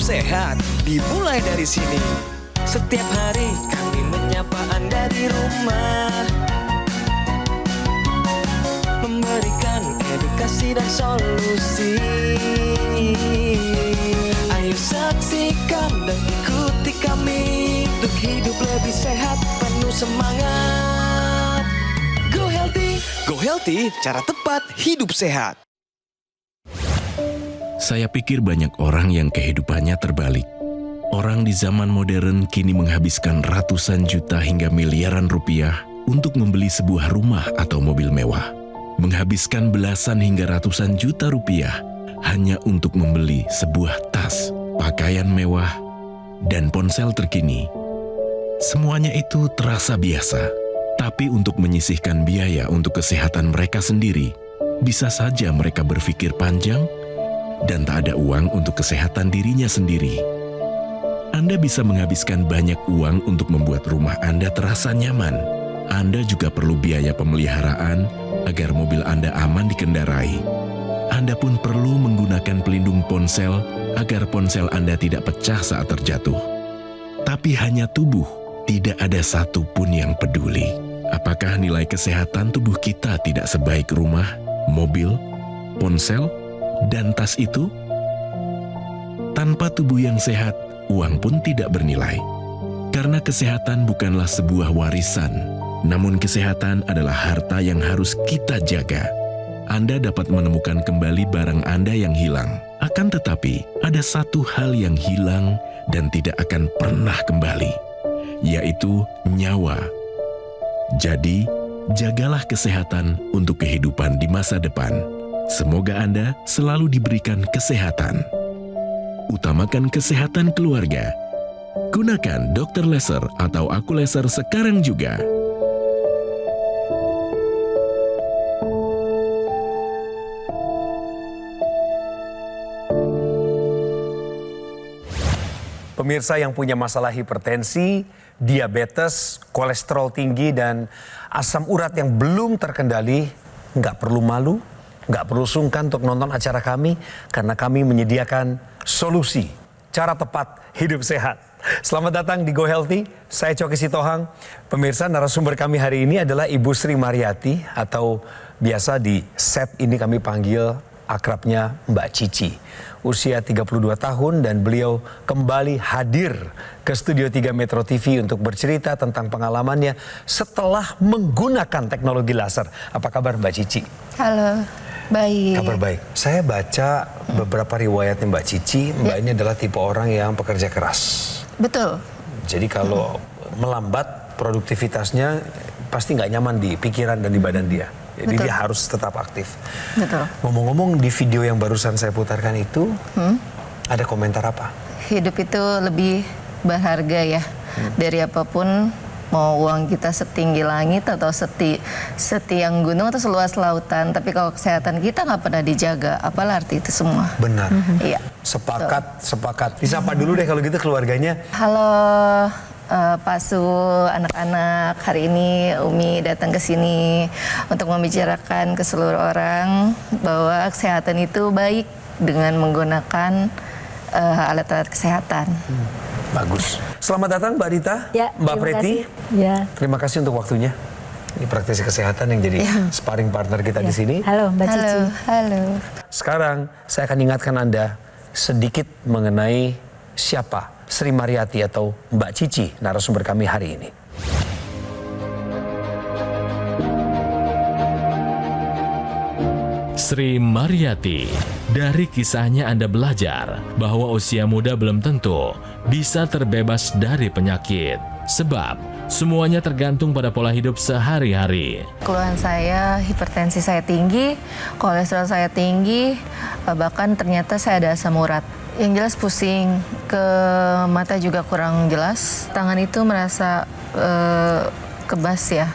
sehat dimulai dari sini. Setiap hari kami menyapa Anda di rumah, memberikan edukasi dan solusi. Ayo saksikan dan ikuti kami untuk hidup lebih sehat, penuh semangat. Go Healthy. Go Healthy, cara tepat hidup sehat. Saya pikir banyak orang yang kehidupannya terbalik. Orang di zaman modern kini menghabiskan ratusan juta hingga miliaran rupiah untuk membeli sebuah rumah atau mobil mewah. Menghabiskan belasan hingga ratusan juta rupiah hanya untuk membeli sebuah tas, pakaian mewah, dan ponsel terkini. Semuanya itu terasa biasa, tapi untuk menyisihkan biaya untuk kesehatan mereka sendiri, bisa saja mereka berpikir panjang dan tak ada uang untuk kesehatan dirinya sendiri. Anda bisa menghabiskan banyak uang untuk membuat rumah Anda terasa nyaman. Anda juga perlu biaya pemeliharaan agar mobil Anda aman dikendarai. Anda pun perlu menggunakan pelindung ponsel agar ponsel Anda tidak pecah saat terjatuh. Tapi hanya tubuh, tidak ada satupun yang peduli. Apakah nilai kesehatan tubuh kita tidak sebaik rumah, mobil, ponsel, dan tas itu? Tanpa tubuh yang sehat, uang pun tidak bernilai. Karena kesehatan bukanlah sebuah warisan, namun kesehatan adalah harta yang harus kita jaga. Anda dapat menemukan kembali barang Anda yang hilang. Akan tetapi, ada satu hal yang hilang dan tidak akan pernah kembali, yaitu nyawa. Jadi, jagalah kesehatan untuk kehidupan di masa depan. Semoga Anda selalu diberikan kesehatan. Utamakan kesehatan keluarga. Gunakan Dr. Laser atau Aku Laser sekarang juga. Pemirsa yang punya masalah hipertensi, diabetes, kolesterol tinggi, dan asam urat yang belum terkendali, nggak perlu malu, nggak perlu sungkan untuk nonton acara kami, karena kami menyediakan solusi, cara tepat hidup sehat. Selamat datang di Go Healthy, saya Coki Sitohang. Pemirsa, narasumber kami hari ini adalah Ibu Sri Mariati, atau biasa di set ini kami panggil akrabnya Mbak Cici. Usia 32 tahun dan beliau kembali hadir ke Studio 3 Metro TV untuk bercerita tentang pengalamannya setelah menggunakan teknologi laser. Apa kabar Mbak Cici? Halo, baik. Kabar baik. Saya baca beberapa riwayatnya Mbak Cici. Mbak ini adalah tipe orang yang pekerja keras. Betul. Jadi kalau melambat produktivitasnya pasti nggak nyaman di pikiran dan di badan dia. Jadi Betul. dia harus tetap aktif. Betul. Ngomong-ngomong, di video yang barusan saya putarkan itu, ada komentar apa? Hidup itu lebih berharga ya dari apapun. Mau uang kita setinggi langit atau setiang gunung atau seluas lautan, tapi kalau kesehatan kita nggak pernah dijaga, apalah arti itu semua? Benar. Iya. Sepakat. Disapa dulu deh kalau gitu keluarganya. Halo Pak Su, anak-anak, hari ini Umi datang ke sini untuk membicarakan ke seluruh orang bahwa kesehatan itu baik dengan menggunakan alat-alat kesehatan. Bagus. Selamat datang Mbak Dita, Ya, Mbak terima Preti. kasih. Ya. Terima kasih untuk waktunya. Ini praktisi kesehatan yang jadi sparring partner kita di sini. Halo Mbak Cici. Halo. Sekarang saya akan ingatkan Anda sedikit mengenai siapa Sri Mariati atau Mbak Cici, narasumber kami hari ini. Sri Mariati, dari kisahnya Anda belajar bahwa usia muda belum tentu bisa terbebas dari penyakit. Sebab semuanya tergantung pada pola hidup sehari-hari. Keluhan saya, hipertensi saya tinggi, kolesterol saya tinggi, bahkan ternyata saya ada asam urat. Yang jelas pusing, ke mata juga kurang jelas, tangan itu merasa kebas ya.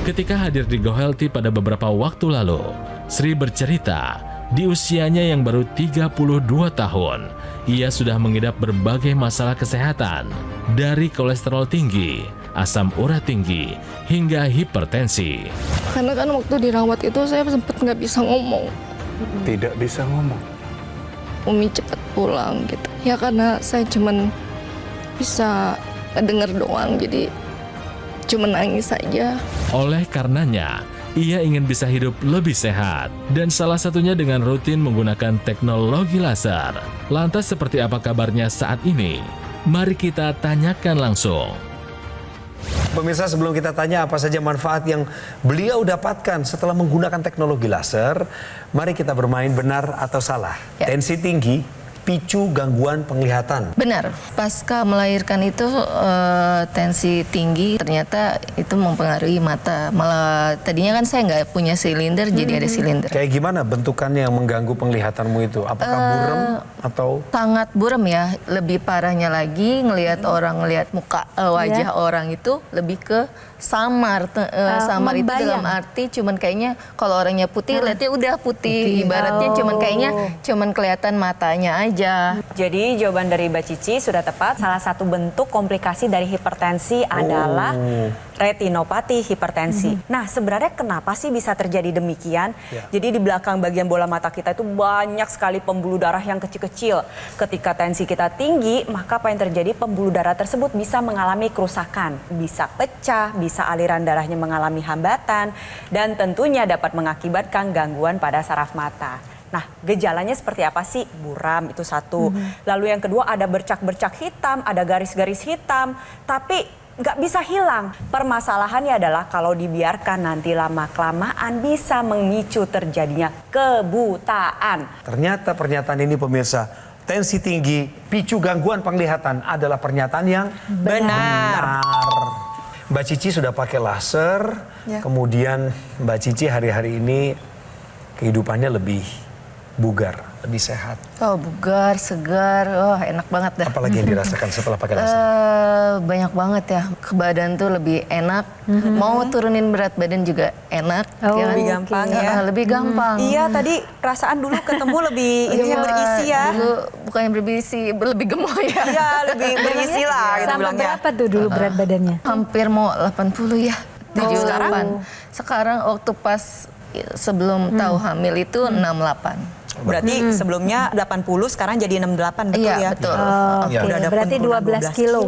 Ketika hadir di Go Healthy pada beberapa waktu lalu, Sri bercerita di usianya yang baru 32 tahun, ia sudah mengidap berbagai masalah kesehatan, dari kolesterol tinggi, asam urat tinggi, hingga hipertensi. Karena kan waktu dirawat itu saya sempat nggak bisa ngomong. Tidak bisa ngomong. Umi cepet pulang gitu. Ya karena saya cuman bisa denger doang, jadi cuman nangis saja. Oleh karenanya, ia ingin bisa hidup lebih sehat dan salah satunya dengan rutin menggunakan teknologi laser. Lantas seperti apa kabarnya saat ini? Mari kita tanyakan langsung. Pemirsa, sebelum kita tanya apa saja manfaat yang beliau dapatkan setelah menggunakan teknologi laser, mari kita bermain benar atau salah. Ya. Tensi tinggi picu gangguan penglihatan. Benar, pasca melahirkan itu tensi tinggi ternyata itu mempengaruhi mata. Malah tadinya kan saya nggak punya silinder, jadi ada silinder. Kayak gimana bentukannya yang mengganggu penglihatanmu itu? Apakah buram atau? Sangat buram ya. Lebih parahnya lagi ngelihat orang, ngelihat muka wajah orang itu lebih ke samar. Samar itu dalam arti cuman kayaknya kalau orangnya putih, lihatnya udah putih. Ibaratnya cuman kayaknya cuman kelihatan matanya aja. Jadi jawaban dari Mbak Cici sudah tepat. Salah satu bentuk komplikasi dari hipertensi adalah retinopati hipertensi. Nah, sebenarnya kenapa sih bisa terjadi demikian? Jadi di belakang bagian bola mata kita itu banyak sekali pembuluh darah yang kecil-kecil. Ketika tensi kita tinggi, maka apa yang terjadi? Pembuluh darah tersebut bisa mengalami kerusakan, bisa pecah, bisa aliran darahnya mengalami hambatan, dan tentunya dapat mengakibatkan gangguan pada saraf mata. Nah, gejalanya seperti apa sih? Buram itu satu. Lalu yang kedua ada bercak-bercak hitam, ada garis-garis hitam, tapi nggak bisa hilang. Permasalahannya adalah kalau dibiarkan nanti lama-kelamaan bisa memicu terjadinya kebutaan. Ternyata pernyataan ini pemirsa, tensi tinggi picu gangguan penglihatan adalah pernyataan yang Benar. Mbak Cici sudah pakai laser, kemudian Mbak Cici hari-hari ini kehidupannya lebih bugar, lebih sehat. Oh, bugar, segar, enak banget dah. Apalagi yang dirasakan setelah pakai laser? Banyak banget ya, ke badan tuh lebih enak. Mau turunin berat badan juga enak. Ya kan? Lebih gampang ya. Lebih gampang. Iya, tadi perasaan dulu ketemu lebih ininya berisi ya. Dulu bukannya berisi, lebih gemuk ya. Iya, lebih berisi lah gitu Sampai bilangnya. berapa tuh dulu berat badannya? Hampir mau 80 ya. 78. Sekarang waktu pas sebelum tahu hamil itu 68. Berarti sebelumnya 80, sekarang jadi 68, betul Iya, ya? betul. Oke, Udah ada berarti penurunan 12 kilo.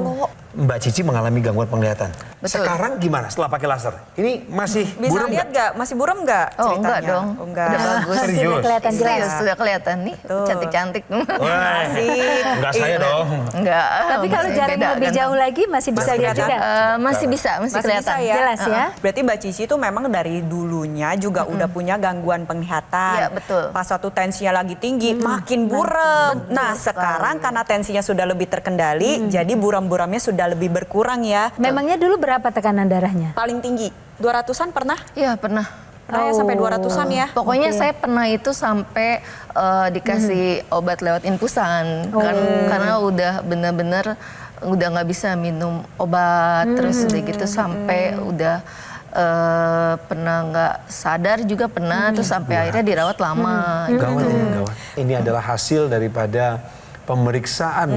Mbak Cici mengalami gangguan penglihatan. Betul. Sekarang gimana setelah pakai laser? Ini masih Bisa buram lihat nggak? nggak? Masih buram nggak Oh, ceritanya? enggak dong. Oh, enggak. Udah bagus. Serius? Sudah kelihatan jelas. Serius, sudah kelihatan nih. Betul. Cantik-cantik. Enggak saya dong. Enggak. Tapi kalau masih jaring beda, lebih ganteng. jauh lagi masih bisa Masih lihat juga. kelihatan. Masih bisa Masih kelihatan. bisa ya? Jelas ya. Berarti Mbak Cici itu memang dari dulunya juga udah punya gangguan penglihatan. Iya, betul. Pas waktu tensinya lagi tinggi, makin buram. Nah, sekarang karena tensinya sudah lebih terkendali, jadi buram-buramnya sudah lebih berkurang ya. Memangnya dulu berapa tekanan darahnya? Paling tinggi, 200-an pernah? Iya, pernah. Pernah ya sampai 200-an ya? Pokoknya saya pernah itu sampai dikasih obat lewat infusan. Karena udah benar-benar udah nggak bisa minum obat. Terus udah gitu sampai udah pernah nggak sadar juga pernah. Terus sampai akhirnya dirawat lama. Gawat ya, gawat. Ini adalah hasil daripada pemeriksaan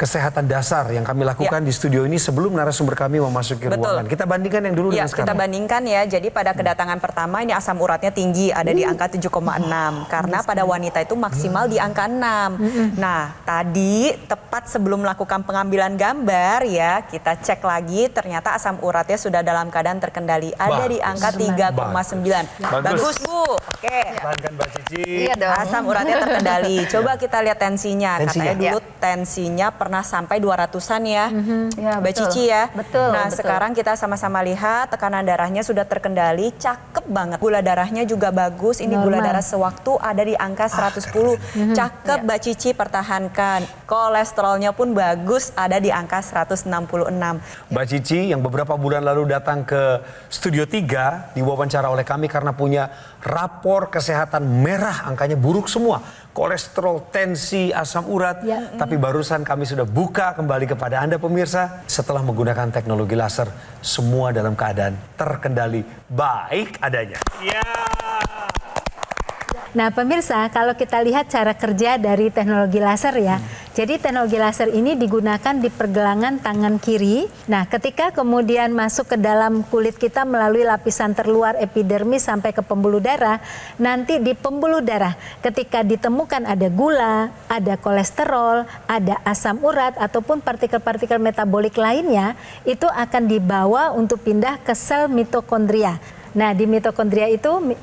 kesehatan dasar yang kami lakukan di studio ini sebelum narasumber kami memasuki ruangan. Kita bandingkan yang dulu Ya, dengan kita sekarang. bandingkan ya. Jadi pada kedatangan pertama ini asam uratnya tinggi, ada di angka 7,6. Karena pada wanita itu maksimal di angka 6. Nah, tadi tepat sebelum melakukan pengambilan gambar ya, kita cek lagi ternyata asam uratnya sudah dalam keadaan terkendali. Ada di angka 3,9. Bagus, Bu. Oke. Bandingkan Mbak Cici. Iya dong. Asam uratnya terkendali. Coba kita lihat tensinya. Katanya dulu Ya. tensinya pernah sampai 200-an ya. Ya, Mbak betul. Cici ya. Betul. Nah, betul. sekarang kita sama-sama lihat tekanan darahnya sudah terkendali, cakep banget. Gula darahnya juga bagus. Ini gula darah sewaktu ada di angka 110. Cakep Mbak Cici, pertahankan. Kolesterolnya pun bagus, ada di angka 166. Mbak Cici yang beberapa bulan lalu datang ke Studio 3 diwawancara oleh kami karena punya rapor kesehatan merah, angkanya buruk semua. Kolesterol, tensi, asam urat. Tapi barusan kami sudah buka kembali kepada Anda pemirsa. Setelah menggunakan teknologi laser, semua dalam keadaan terkendali baik adanya. Ya. Nah pemirsa, kalau kita lihat cara kerja dari teknologi laser ya. Jadi teknologi laser ini digunakan di pergelangan tangan kiri. Nah ketika kemudian masuk ke dalam kulit kita melalui lapisan terluar epidermis sampai ke pembuluh darah. Nanti di pembuluh darah ketika ditemukan ada gula, ada kolesterol, ada asam urat ataupun partikel-partikel metabolik lainnya. Itu akan dibawa untuk pindah ke sel mitokondria. Nah, di mitokondria itu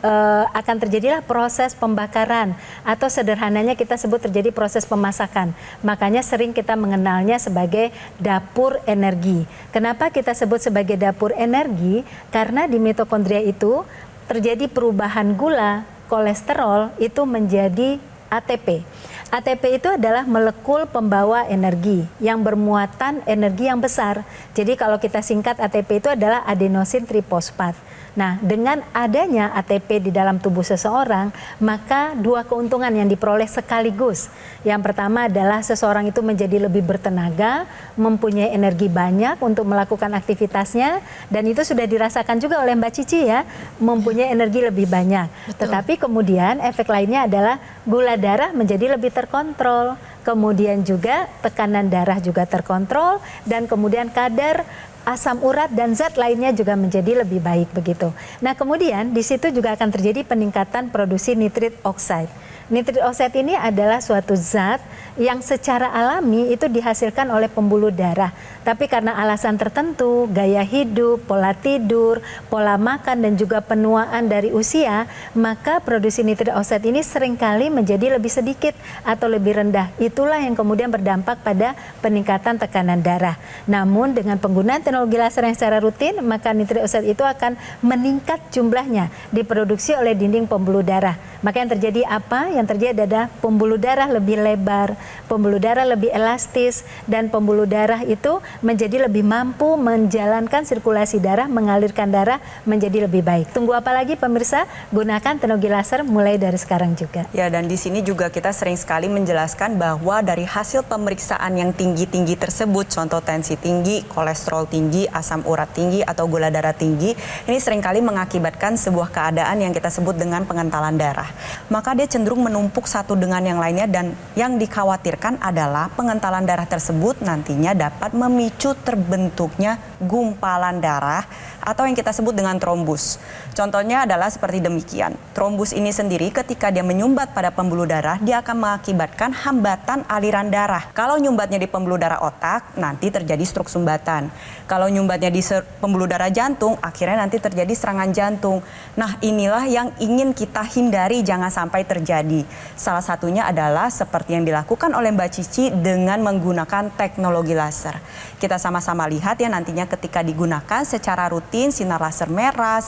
akan terjadilah proses pembakaran atau sederhananya kita sebut terjadi proses pemasakan. Makanya sering kita mengenalnya sebagai dapur energi. Kenapa kita sebut sebagai dapur energi? Karena di mitokondria itu terjadi perubahan gula, kolesterol itu menjadi ATP. ATP itu adalah molekul pembawa energi yang bermuatan energi yang besar. Jadi kalau kita singkat ATP itu adalah adenosin trifosfat. Nah, dengan adanya ATP di dalam tubuh seseorang, maka dua keuntungan yang diperoleh sekaligus. Yang pertama adalah seseorang itu menjadi lebih bertenaga, mempunyai energi banyak untuk melakukan aktivitasnya, dan itu sudah dirasakan juga oleh Mbak Cici ya, mempunyai energi lebih banyak. Betul. Tetapi kemudian efek lainnya adalah gula darah menjadi lebih terkontrol, kemudian juga tekanan darah juga terkontrol, dan kemudian kadar asam urat dan zat lainnya juga menjadi lebih baik begitu. Nah kemudian di situ juga akan terjadi peningkatan produksi nitrit oxide. Nitrit oxide ini adalah suatu zat yang secara alami itu dihasilkan oleh pembuluh darah. Tapi karena alasan tertentu, gaya hidup, pola tidur, pola makan dan juga penuaan dari usia, maka produksi nitrit oxide ini seringkali menjadi lebih sedikit atau lebih rendah. Itulah yang kemudian berdampak pada peningkatan tekanan darah. Namun dengan penggunaan teknologi laser yang secara rutin, maka nitrit oxide itu akan meningkat jumlahnya, diproduksi oleh dinding pembuluh darah. Maka yang terjadi apa? Yang terjadi adalah pembuluh darah lebih lebar, pembuluh darah lebih elastis, dan pembuluh darah itu menjadi lebih mampu menjalankan sirkulasi darah, mengalirkan darah menjadi lebih baik. Tunggu apa lagi pemirsa? Gunakan teknologi laser mulai dari sekarang juga. Ya, dan di sini juga kita sering sekali menjelaskan bahwa dari hasil pemeriksaan yang tinggi-tinggi tersebut, contoh tensi tinggi, kolesterol tinggi, asam urat tinggi, atau gula darah tinggi, ini seringkali mengakibatkan sebuah keadaan yang kita sebut dengan pengentalan darah. Maka dia cenderung menumpuk satu dengan yang lainnya, dan yang dikhawatirkan adalah pengentalan darah tersebut nantinya dapat memicu terbentuknya gumpalan darah atau yang kita sebut dengan trombus. Contohnya adalah seperti demikian. Trombus ini sendiri ketika dia menyumbat pada pembuluh darah, dia akan mengakibatkan hambatan aliran darah. Kalau nyumbatnya di pembuluh darah otak, nanti terjadi struk sumbatan. Kalau nyumbatnya di pembuluh darah jantung, akhirnya nanti terjadi serangan jantung. Nah, inilah yang ingin kita hindari jangan sampai terjadi. Salah satunya adalah seperti yang dilakukan oleh Mbak Cici dengan menggunakan teknologi laser. Kita sama-sama lihat ya nantinya ketika digunakan secara rutin, sinar laser merah,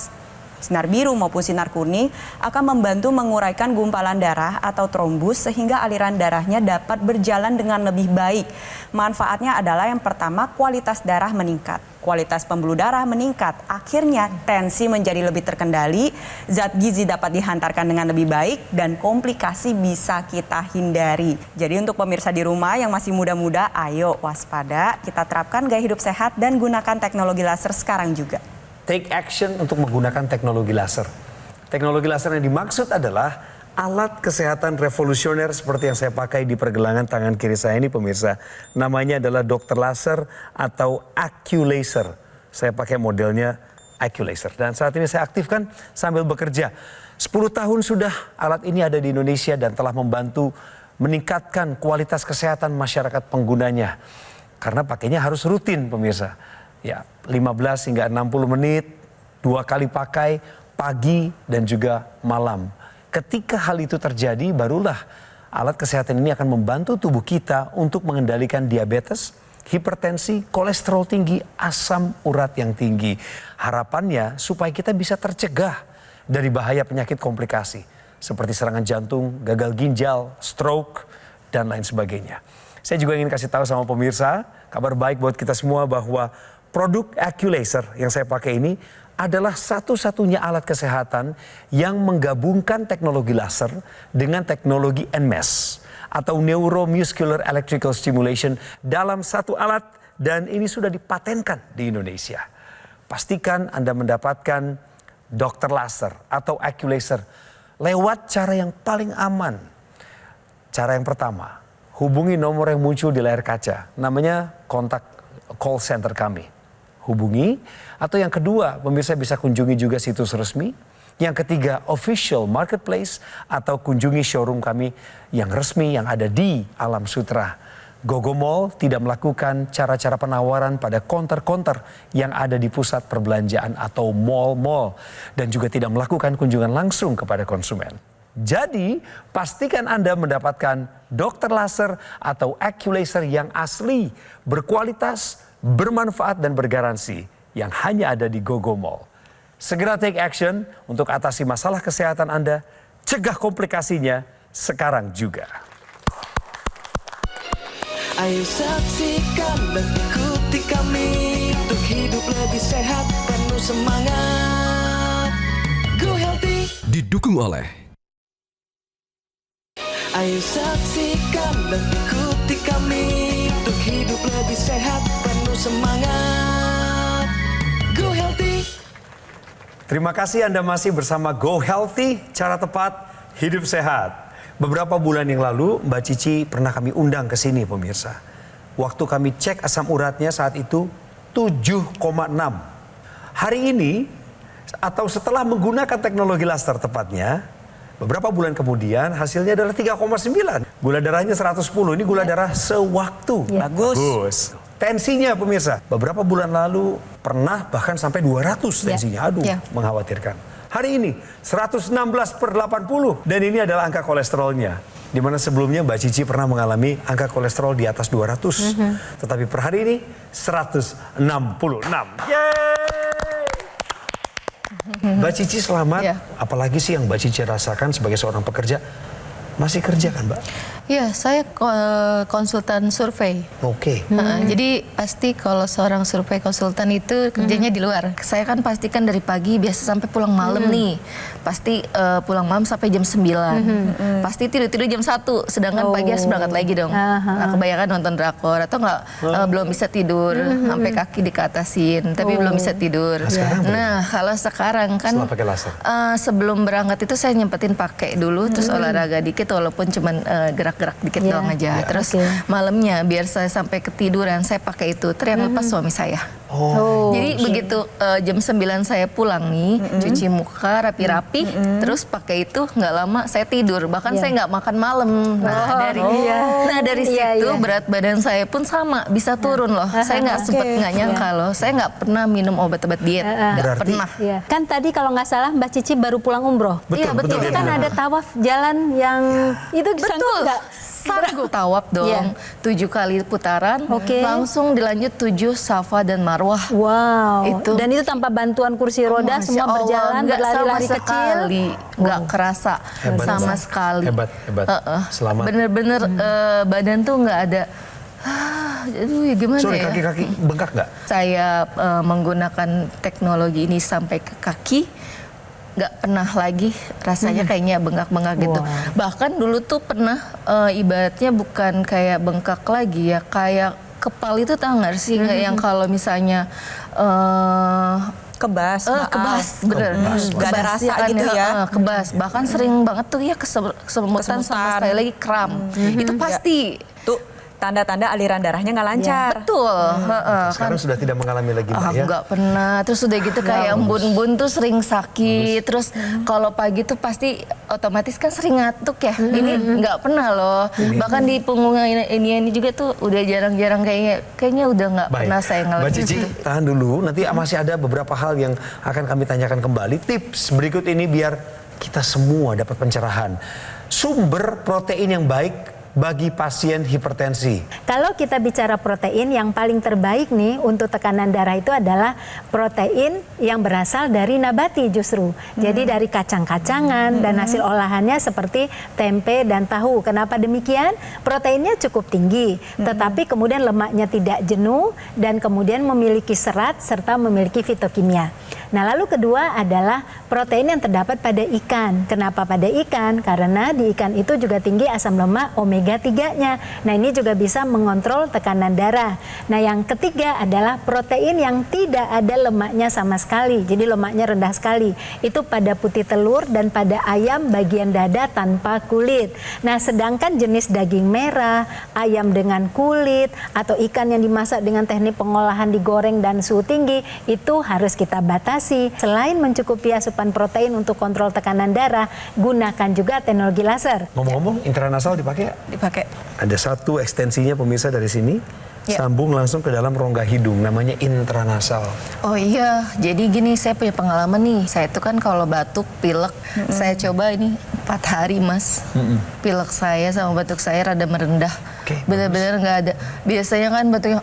sinar biru maupun sinar kuning akan membantu menguraikan gumpalan darah atau trombus sehingga aliran darahnya dapat berjalan dengan lebih baik. Manfaatnya adalah yang pertama, kualitas darah meningkat. Kualitas pembuluh darah meningkat, akhirnya tensi menjadi lebih terkendali, zat gizi dapat dihantarkan dengan lebih baik, dan komplikasi bisa kita hindari. Jadi untuk pemirsa di rumah yang masih muda-muda, ayo waspada, kita terapkan gaya hidup sehat dan gunakan teknologi laser sekarang juga. Take action untuk menggunakan teknologi laser. Teknologi laser yang dimaksud adalah alat kesehatan revolusioner seperti yang saya pakai di pergelangan tangan kiri saya ini pemirsa. Namanya adalah Dr. Laser atau Acculaser. Saya pakai modelnya Acculaser. Dan saat ini saya aktifkan sambil bekerja. 10 tahun sudah alat ini ada di Indonesia dan telah membantu meningkatkan kualitas kesehatan masyarakat penggunanya. Karena pakainya harus rutin pemirsa. Ya, 15 hingga 60 menit, 2 kali pakai, pagi dan juga malam. Ketika hal itu terjadi, barulah alat kesehatan ini akan membantu tubuh kita untuk mengendalikan diabetes, hipertensi, kolesterol tinggi, asam urat yang tinggi. Harapannya supaya kita bisa tercegah dari bahaya penyakit komplikasi seperti serangan jantung, gagal ginjal, stroke, dan lain sebagainya. Saya juga ingin kasih tahu sama pemirsa, kabar baik buat kita semua bahwa produk Acculaser yang saya pakai ini adalah satu-satunya alat kesehatan yang menggabungkan teknologi laser dengan teknologi NMES atau Neuromuscular Electrical Stimulation dalam satu alat, dan ini sudah dipatenkan di Indonesia. Pastikan Anda mendapatkan Dr. Laser atau Acculaser lewat cara yang paling aman. Cara yang pertama, hubungi nomor yang muncul di layar kaca. Namanya kontak call center kami. Hubungi. Atau yang kedua, pemirsa bisa kunjungi juga situs resmi. Yang ketiga, official marketplace atau kunjungi showroom kami yang resmi yang ada di Alam Sutera. Gogo Mall tidak melakukan cara-cara penawaran pada counter-counter yang ada di pusat perbelanjaan atau mall-mall. Dan juga tidak melakukan kunjungan langsung kepada konsumen. Jadi, pastikan Anda mendapatkan dokter laser atau Aculaser yang asli, berkualitas, bermanfaat dan bergaransi yang hanya ada di Gogo Mall. Segera take action untuk atasi masalah kesehatan Anda, cegah komplikasinya sekarang juga. Ayo saksikan dan ikuti kami untuk hidup lebih sehat, penuh semangat. Go Healthy. Didukung oleh Ayo saksikan dan ikuti kami untuk hidup lebih sehat, penuh semangat. Go Healthy. Terima kasih Anda masih bersama Go Healthy, cara tepat hidup sehat. Beberapa bulan yang lalu Mbak Cici pernah kami undang ke sini pemirsa. Waktu kami cek asam uratnya saat itu 7,6. Hari ini atau setelah menggunakan teknologi laser tepatnya, beberapa bulan kemudian hasilnya adalah 3,9. Gula darahnya 110, ini gula darah sewaktu. Bagus. Tensinya pemirsa, beberapa bulan lalu pernah bahkan sampai 200 tensinya. Aduh, mengkhawatirkan. Hari ini 116/80 dan ini adalah angka kolesterolnya. Di mana sebelumnya Mbak Cici pernah mengalami angka kolesterol di atas 200. Tetapi per hari ini 166. Yeay! Mbak Cici selamat. Apalagi sih yang Mbak Cici rasakan sebagai seorang pekerja? Masih kerja kan Mbak? Iya, saya konsultan survei. Oke. Jadi pasti kalau seorang survei konsultan itu kerjanya di luar. Saya kan pastikan dari pagi biasa sampai pulang malam nih. Pasti pulang malam sampai jam 9. Pasti tidur-tidur jam 1. Sedangkan pagi harus berangkat lagi dong. Nah, kebanyakan nonton drakor atau nggak belum bisa tidur. Sampai kaki dikatasin, tapi belum bisa tidur. Nah, kalau sekarang kan setelah pakai laser. Sebelum berangkat itu saya nyempetin pakai dulu, terus olahraga dikit walaupun cuman gerak-gerak dikit doang aja. Terus malamnya biar saya sampai ketiduran saya pakai itu. Yang lepas suami saya. Jadi begitu jam 9 saya pulang nih, cuci muka rapi-rapi, terus pakai itu nggak lama saya tidur. Bahkan saya nggak makan malam. Nah dari situ berat badan saya pun sama bisa turun loh. Saya nggak nyangka loh. Saya nggak pernah minum obat-obat diet. Nggak pernah. Kan tadi kalau nggak salah Mbak Cici baru pulang umroh. Iya betul. Itu kan ada tawaf jalan yang itu betul. Sanggup tawaf dong. 7 kali putaran, langsung dilanjut 7 Safa dan Marwah. Wow. Itu. Dan itu tanpa bantuan kursi roda, semua berjalan, berlari-lari kecil. Nggak kerasa sama sekali. Hebat. Selamat. Bener-bener badan tuh nggak ada. Aduh, ya gimana Sorry, ya? kaki-kaki bengkak nggak? Saya menggunakan teknologi ini sampai ke kaki. Nggak pernah lagi rasanya kayaknya bengkak-bengkak gitu. Bahkan dulu tuh pernah ibaratnya bukan kayak bengkak lagi ya, kayak kepal itu tahu nggak sih yang kalau misalnya Kebas, bener. Gak ada rasa gitu ya. Kebas, bahkan sering banget tuh ya kesemutan sama sekali lagi kram. Itu pasti. Tuh tanda-tanda aliran darahnya nggak lancar. Betul. Sekarang sudah tidak mengalami lagi Mbak ya? Nggak pernah. Terus udah gitu kayak embun-embun tuh sering sakit. Terus kalau pagi tuh pasti otomatis kan sering ngantuk ya. Ini nggak pernah loh. Bahkan di punggung ini juga tuh udah jarang-jarang kayaknya udah nggak pernah saya ngalamin. Mbak Cici tahan dulu. Nanti masih ada beberapa hal yang akan kami tanyakan kembali. Tips berikut ini biar kita semua dapat pencerahan. Sumber protein yang baik bagi pasien hipertensi. Kalau kita bicara protein, yang paling terbaik nih untuk tekanan darah itu adalah protein yang berasal dari nabati justru. Jadi dari kacang-kacangan dan hasil olahannya seperti tempe dan tahu. Kenapa demikian? Proteinnya cukup tinggi, tetapi kemudian lemaknya tidak jenuh dan kemudian memiliki serat serta memiliki fitokimia. Nah, lalu kedua adalah protein yang terdapat pada ikan. Kenapa pada ikan? Karena di ikan itu juga tinggi asam lemak omega 3-nya. Nah, ini juga bisa mengontrol tekanan darah. Nah, yang ketiga adalah protein yang tidak ada lemaknya sama sekali. Jadi lemaknya rendah sekali. Itu pada putih telur dan pada ayam bagian dada tanpa kulit. Nah, sedangkan jenis daging merah, ayam dengan kulit, atau ikan yang dimasak dengan teknik pengolahan digoreng dan suhu tinggi, itu harus kita batasi. Selain mencukupi asupan protein untuk kontrol tekanan darah, gunakan juga teknologi laser. Ngomong-ngomong, intranasal dipakai? Dipakai. Ada satu ekstensinya pemirsa dari sini, sambung langsung ke dalam rongga hidung, namanya intranasal. Oh iya, jadi gini, saya punya pengalaman nih. Saya itu kan kalau batuk, pilek, saya coba ini 4 hari, Mas. Pilek saya sama batuk saya rada merendah. Benar-benar nggak ada. Biasanya kan batuknya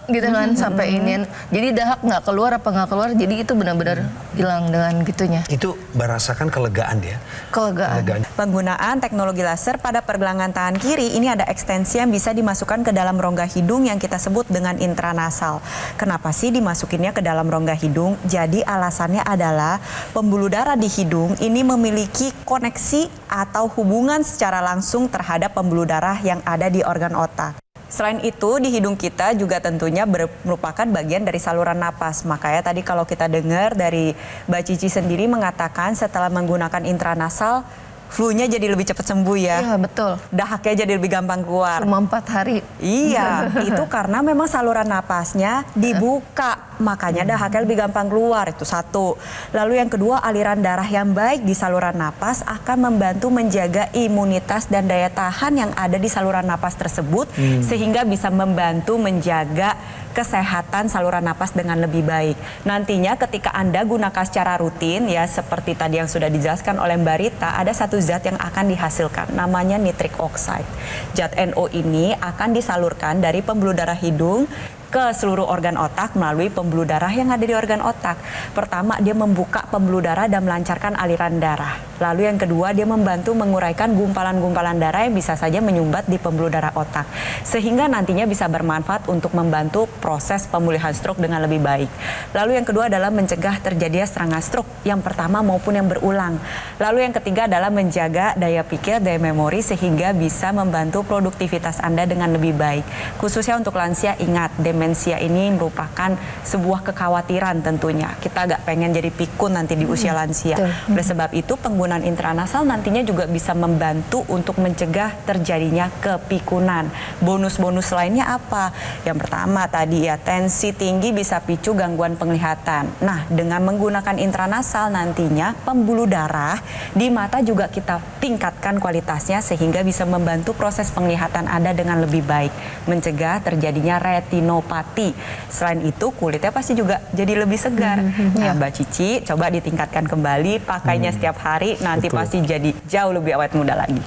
gitu kan sampai ini. Jadi dahak nggak keluar apa nggak keluar. Jadi itu benar-benar hilang dengan gitunya. Itu merasakan kelegaan ya? Kelegaan. Penggunaan teknologi laser pada pergelangan tangan kiri ini ada ekstensi yang bisa dimasukkan ke dalam rongga hidung yang kita sebut dengan intranasal. Kenapa sih dimasukinnya ke dalam rongga hidung? Jadi alasannya adalah pembuluh darah di hidung ini memiliki koneksi atau hubungan secara langsung terhadap pembuluh darah yang ada di organ otak. Selain itu, di hidung kita juga tentunya merupakan bagian dari saluran napas. Makanya tadi kalau kita dengar dari Mbak Cici sendiri mengatakan setelah menggunakan intranasal, flu-nya jadi lebih cepat sembuh ya. Iya, betul. Dahaknya jadi lebih gampang keluar. Cuma 4 hari. Iya, itu karena memang saluran napasnya dibuka. Makanya dahaknya lebih gampang keluar, itu satu. Lalu yang kedua, aliran darah yang baik di saluran napas akan membantu menjaga imunitas dan daya tahan yang ada di saluran napas tersebut. Sehingga bisa membantu menjaga kesehatan saluran napas dengan lebih baik. Nantinya ketika Anda gunakan secara rutin ya seperti tadi yang sudah dijelaskan oleh Mbak Rita, ada satu zat yang akan dihasilkan namanya nitric oxide. Zat NO ini akan disalurkan dari pembuluh darah hidung ke seluruh organ otak melalui pembuluh darah yang ada di organ otak. Pertama, dia membuka pembuluh darah dan melancarkan aliran darah. Lalu yang kedua, dia membantu menguraikan gumpalan-gumpalan darah yang bisa saja menyumbat di pembuluh darah otak. Sehingga nantinya bisa bermanfaat untuk membantu proses pemulihan stroke dengan lebih baik. Lalu yang kedua adalah mencegah terjadinya serangan stroke yang pertama maupun yang berulang. Lalu yang ketiga adalah menjaga daya pikir, daya memori sehingga bisa membantu produktivitas Anda dengan lebih baik. Khususnya untuk lansia, ingat, demensia ini merupakan sebuah kekhawatiran tentunya. Kita agak pengen jadi pikun nanti di usia lansia. Oleh sebab itu penggunaan intranasal nantinya juga bisa membantu untuk mencegah terjadinya kepikunan. Bonus-bonus lainnya apa? Yang pertama tadi ya, tensi tinggi bisa picu gangguan penglihatan. Nah, dengan menggunakan intranasal nantinya pembuluh darah di mata juga kita tingkatkan kualitasnya sehingga bisa membantu proses penglihatan Anda dengan lebih baik. Mencegah terjadinya retinopati. Selain itu kulitnya pasti juga jadi lebih segar. Nah, Mbak Cici coba ditingkatkan kembali, pakainya setiap hari, nanti pasti jadi jauh lebih awet muda lagi.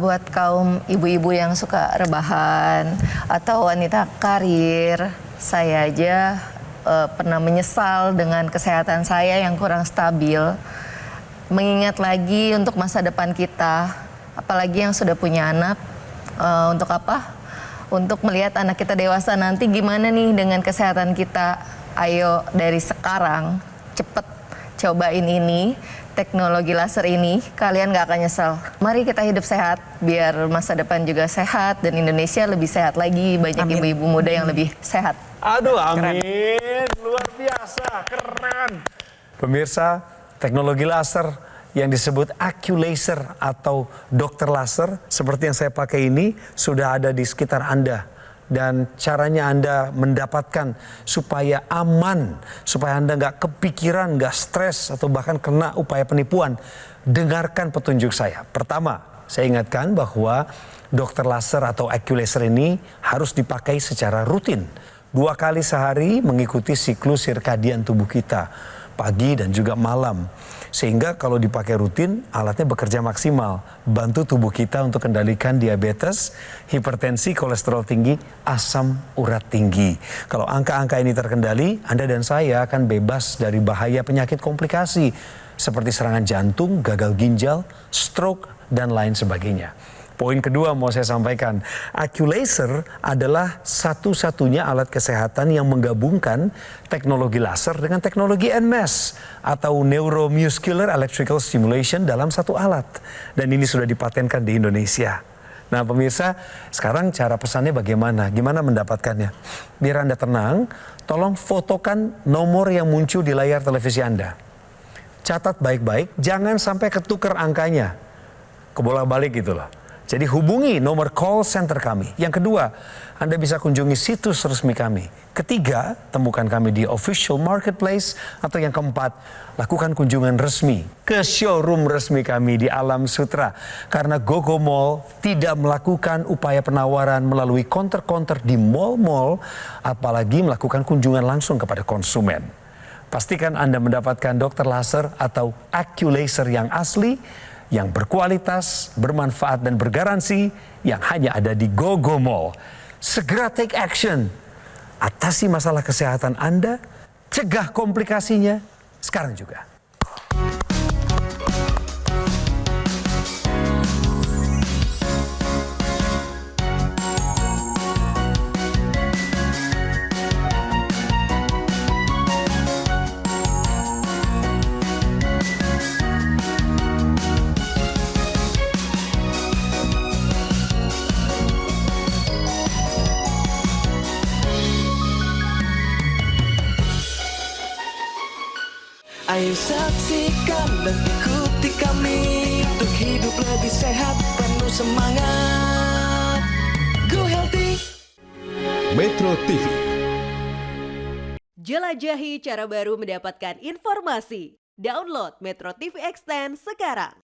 Buat kaum ibu-ibu yang suka rebahan atau wanita karir, saya aja pernah menyesal dengan kesehatan saya yang kurang stabil. Mengingat lagi untuk masa depan kita, apalagi yang sudah punya anak, untuk apa? Untuk melihat anak kita dewasa nanti gimana nih dengan kesehatan kita. Ayo dari sekarang cepet cobain ini, teknologi laser ini, kalian gak akan nyesel. Mari kita hidup sehat, biar masa depan juga sehat dan Indonesia lebih sehat lagi, banyak ibu-ibu muda yang lebih sehat. Aduh, amin. Luar biasa, keren. Pemirsa, teknologi laser yang disebut AccuLaser atau dokter laser seperti yang saya pakai ini sudah ada di sekitar Anda. Dan caranya Anda mendapatkan supaya aman, supaya Anda nggak kepikiran, nggak stres, atau bahkan kena upaya penipuan. Dengarkan petunjuk saya. Pertama, saya ingatkan bahwa dokter laser atau AccuLaser ini harus dipakai secara rutin. 2 kali sehari mengikuti siklus sirkadian tubuh kita, pagi dan juga malam. Sehingga kalau dipakai rutin, alatnya bekerja maksimal. Bantu tubuh kita untuk kendalikan diabetes, hipertensi, kolesterol tinggi, asam urat tinggi. Kalau angka-angka ini terkendali, Anda dan saya akan bebas dari bahaya penyakit komplikasi seperti serangan jantung, gagal ginjal, stroke, dan lain sebagainya. Poin kedua mau saya sampaikan, Aculaser adalah satu-satunya alat kesehatan yang menggabungkan teknologi laser dengan teknologi NMES atau Neuromuscular Electrical Stimulation dalam satu alat. Dan ini sudah dipatenkan di Indonesia. Nah pemirsa, sekarang cara pesannya bagaimana? Gimana mendapatkannya? Biar Anda tenang, tolong fotokan nomor yang muncul di layar televisi Anda. Catat baik-baik, jangan sampai ketukar angkanya. Kebolak-balik gitu loh. Jadi hubungi nomor call center kami. Yang kedua, Anda bisa kunjungi situs resmi kami. Ketiga, temukan kami di official marketplace. Atau yang keempat, lakukan kunjungan resmi ke showroom resmi kami di Alam Sutra. Karena GoGo Mall tidak melakukan upaya penawaran melalui counter-counter di mall-mall, apalagi melakukan kunjungan langsung kepada konsumen. Pastikan Anda mendapatkan dokter laser atau Aculaser yang asli, yang berkualitas, bermanfaat dan bergaransi yang hanya ada di GoGo Mall. Segera take action. Atasi masalah kesehatan Anda, cegah komplikasinya sekarang juga. Ayo saksikan dan ikuti kami untuk hidup lebih sehat, penuh semangat. Go Healthy. Metro TV. Jelajahi cara baru mendapatkan informasi. Download Metro TV Extend sekarang.